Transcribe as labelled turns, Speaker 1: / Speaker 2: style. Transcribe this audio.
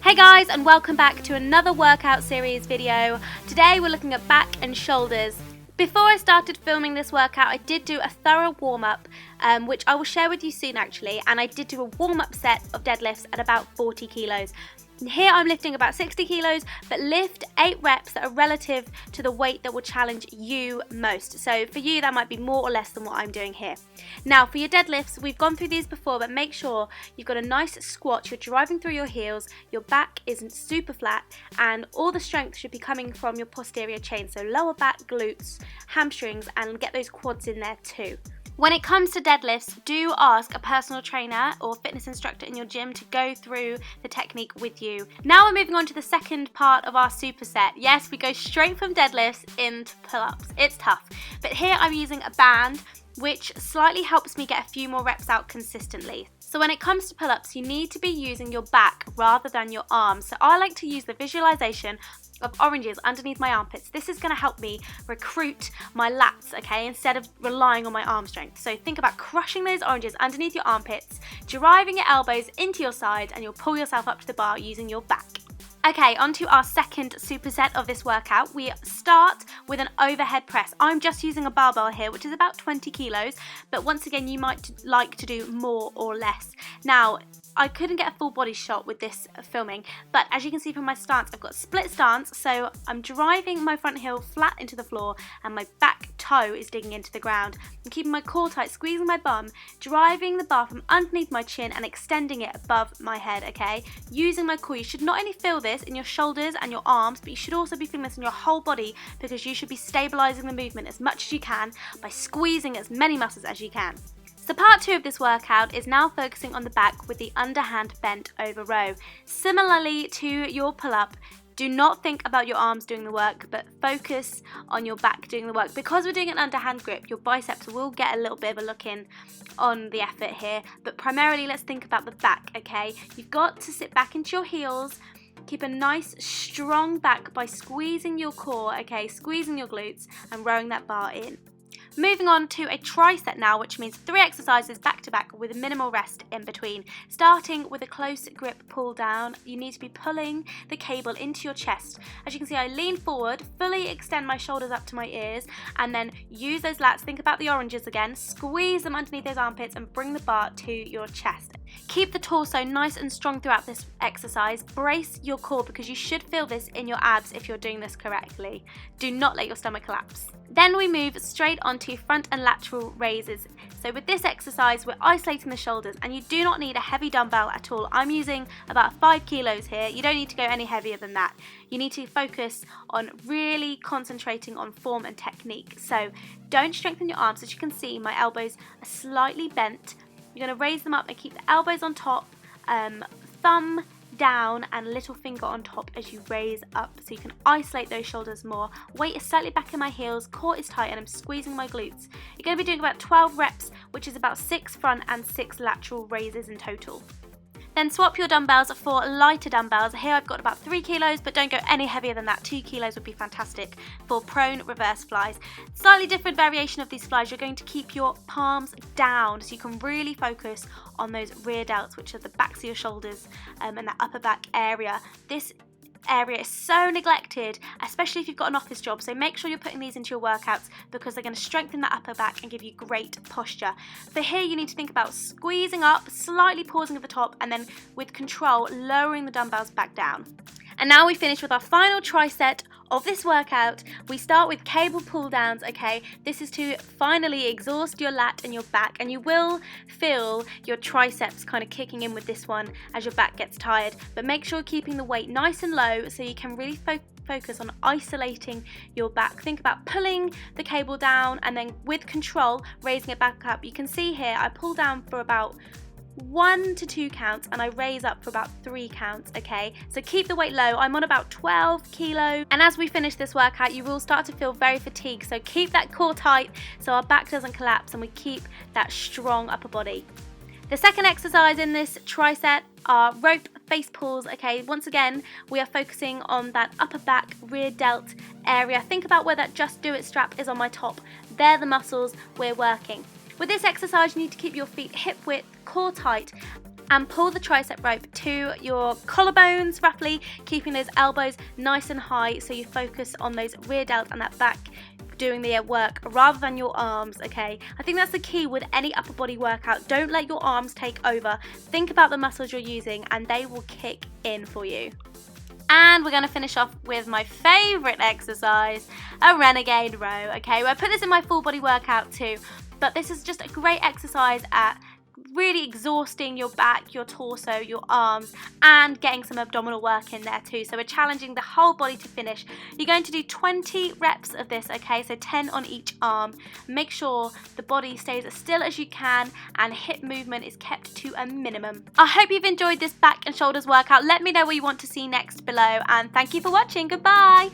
Speaker 1: Hey guys, and welcome back to another workout series video. Today we're looking at back and shoulders. Before I started filming this workout, I did do a thorough warm-up, which I will share with you soon actually, and I did do a warm-up set of deadlifts at about 40 kilos. Here I'm lifting about 60 kilos, but lift 8 reps that are relative to the weight that will challenge you most. So for you, that might be more or less than what I'm doing here. Now for your deadlifts, we've gone through these before, but make sure you've got a nice squat, you're driving through your heels, your back isn't super flat, and all the strength should be coming from your posterior chain, so lower back, glutes, hamstrings, and get those quads in there too. When it comes to deadlifts, do ask a personal trainer or fitness instructor in your gym to go through the technique with you. Now we're moving on to the second part of our superset. Yes, we go straight from deadlifts into pull-ups. It's tough, but here I'm using a band which slightly helps me get a few more reps out consistently. So when it comes to pull-ups, you need to be using your back rather than your arms. So I like to use the visualization of oranges underneath my armpits. This is going to help me recruit my lats, okay, instead of relying on my arm strength. So think about crushing those oranges underneath your armpits, driving your elbows into your sides, and you'll pull yourself up to the bar using your back. Okay, on to our second superset of this workout. We start with an overhead press. I'm just using a barbell here, which is about 20 kilos, but once again, you might like to do more or less. Now, I couldn't get a full body shot with this filming, but as you can see from my stance, I've got split stance, so I'm driving my front heel flat into the floor and my back toe is digging into the ground. I'm keeping my core tight, squeezing my bum, driving the bar from underneath my chin and extending it above my head, okay? Using my core. You should not only feel this in your shoulders and your arms, but you should also be feeling this in your whole body, because you should be stabilizing the movement as much as you can by squeezing as many muscles as you can. So part 2 of this workout is now focusing on the back with the underhand bent over row. Similarly to your pull-up, do not think about your arms doing the work, but focus on your back doing the work. Because we're doing an underhand grip, your biceps will get a little bit of a look in on the effort here, but primarily let's think about the back, okay? You've got to sit back into your heels, keep a nice strong back by squeezing your core, okay, squeezing your glutes and rowing that bar in. Moving on to a tricep now, which means 3 exercises back to back with a minimal rest in between. Starting with a close grip pull down, you need to be pulling the cable into your chest. As you can see, I lean forward, fully extend my shoulders up to my ears, and then use those lats. Think about the oranges again, squeeze them underneath those armpits and bring the bar to your chest. Keep the torso nice and strong throughout this exercise. Brace your core because you should feel this in your abs if you're doing this correctly. Do not let your stomach collapse. Then we move straight onto front and lateral raises. So with this exercise, we're isolating the shoulders, and you do not need a heavy dumbbell at all. I'm using about 5 kilos here. You don't need to go any heavier than that. You need to focus on really concentrating on form and technique. So don't strengthen your arms. As you can see, my elbows are slightly bent. You're going to raise them up and keep the elbows on top, thumb down and little finger on top as you raise up, so you can isolate those shoulders more. Weight is slightly back in my heels, core is tight, and I'm squeezing my glutes. You're going to be doing about 12 reps, which is about 6 front and 6 lateral raises in total. Then swap your dumbbells for lighter dumbbells. Here I've got about 3 kilos, but don't go any heavier than that. 2 kilos would be fantastic for prone reverse flies. Slightly different variation of these flies. You're going to keep your palms down so you can really focus on those rear delts, which are the backs of your shoulders and that upper back area. This area is so neglected, especially if you've got an office job, so make sure you're putting these into your workouts because they're going to strengthen that upper back and give you great posture. For here you need to think about squeezing up, slightly pausing at the top, and then with control lowering the dumbbells back down. And now we finish with our final tricep of this workout. We start with cable pull downs, okay? This is to finally exhaust your lat and your back, and you will feel your triceps kind of kicking in with this one as your back gets tired, but make sure you're keeping the weight nice and low so you can really focus on isolating your back. Think about pulling the cable down and then with control raising it back up. You can see here I pull down for about 1 to 2 counts and I raise up for about 3 counts, okay? So keep the weight low. I'm on about 12 kilos, and as we finish this workout you will start to feel very fatigued, so keep that core tight so our back doesn't collapse and we keep that strong upper body. The second exercise in this tricep are rope face pulls, okay? Once again, we are focusing on that upper back, rear delt area. Think about where that Just Do It strap is on my top. They're the muscles we're working. With this exercise, you need to keep your feet hip width, core tight, and pull the tricep rope to your collarbones roughly, keeping those elbows nice and high so you focus on those rear delts and that back doing the work rather than your arms, okay? I think that's the key with any upper body workout. Don't let your arms take over. Think about the muscles you're using and they will kick in for you. And we're going to finish off with my favourite exercise, a Renegade Row, okay? Well, I put this in my full body workout too, but this is just a great exercise at really exhausting your back, your torso, your arms, and getting some abdominal work in there too. So we're challenging the whole body to finish. You're going to do 20 reps of this, okay? So 10 on each arm. Make sure the body stays as still as you can and hip movement is kept to a minimum. I hope you've enjoyed this back and shoulders workout. Let me know what you want to see next below, and thank you for watching. Goodbye.